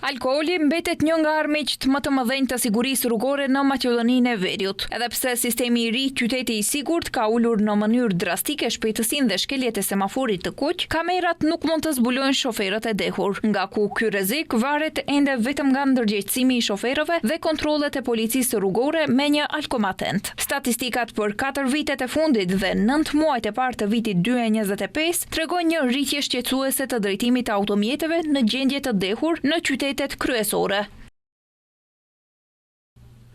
Alkooli mbetet një nga armiqt më të mëdhenj të sigurisë rrugore në Maqedoninë e Veriut. Edhe pse sistemi i ri Qyteti i Sigurt ka ulur në mënyrë drastike shpejtësinë dhe shkeljet e semaforit të kuq, kamerat nuk mund të zbulojnë shoferët e dehur, nga ku ky rrezik varet ende vetëm nga ndërgjegjësimi i shoferëve dhe kontrollet e policisë rrugore me një alkomatent. Statistikat për 4 vitet e fundit dhe 9 muajt e parë të vitit 2025 tregojnë një rritje shqetësuese të drejtimit të automjeteve në gjendje të dehur në qytetet kryesore.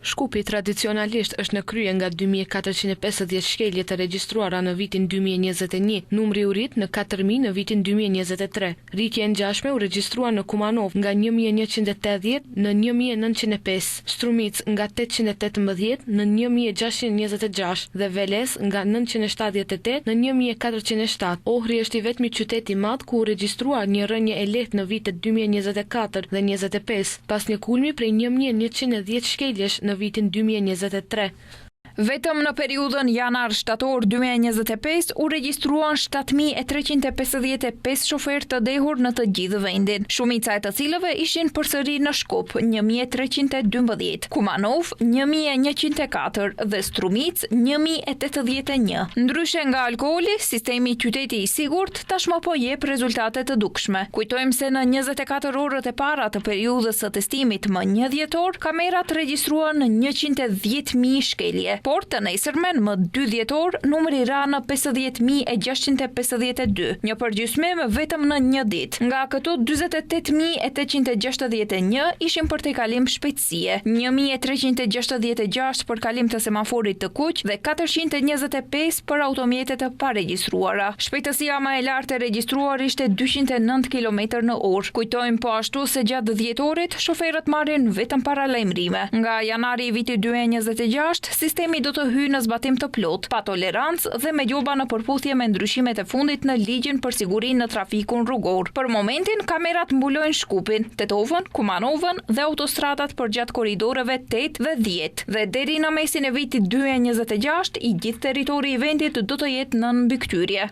Shkupi tradicionalisht është në krye nga 2450 shkelje të regjistruara në vitin 2021, numri u rrit në 4000 në vitin 2023. Rritja e ngjashme u regjistrua në Kumanov nga 1180 në 1905, Strumic nga 818 në 1626 dhe Veles nga 978 në 1407. Ohri është i vetmi qytet i madh ku u regjistrua një rënje e lehtë në vitet 2024 dhe 25, pas një kulmi prej 1110 shkeljesh në vitin 2023. Vetëm në periudhën janar-shtator 2025 u regjistruan 7355 shoferë të dehur në të gjithë vendin, shumica e të cilëve ishin përsëri në Shkup 1312, Kumanov 1104 dhe Strumic 1081. Ndryshe nga alkooli, sistemi Qyteti i Sigurt tashmë po jep rezultate të dukshme. Kujtojmë se në 24 orët e para të periudhës së testimit më 1 dhjetor, kamerat regjistruan 110.000 shkelje. Por të nesërmen më 2 dhjetor, numri ra në 50.652, një përgjysmim vetëm në një ditë. Nga këto 48.861 ishin për tejkalim shpejtësie, 1366 për kalim të semaforit të kuq dhe 425 për automjetet të paregjistruara. Shpejtësia më e lartë e regjistruar ishte 209 km/h. Kujtojmë po ashtu se gjatë dhjetorit shoferët marrin vetëm paralajmërime. Nga janari i vitit 2026, sistemi do të hyjë në zbatim të plot, pa tolerancë dhe me gjoba në përputhje me ndryshimet e fundit në ligjin për sigurinë në trafikun rrugor. Për momentin, kamerat mbulojnë Shkupin, Tetovën, Kumanovën dhe autostradat përgjatë korridoreve 8 dhe 10. Dhe deri në mesin e vitit 2026, i gjithë territori i vendit do të jetë nën mbikëqyrje.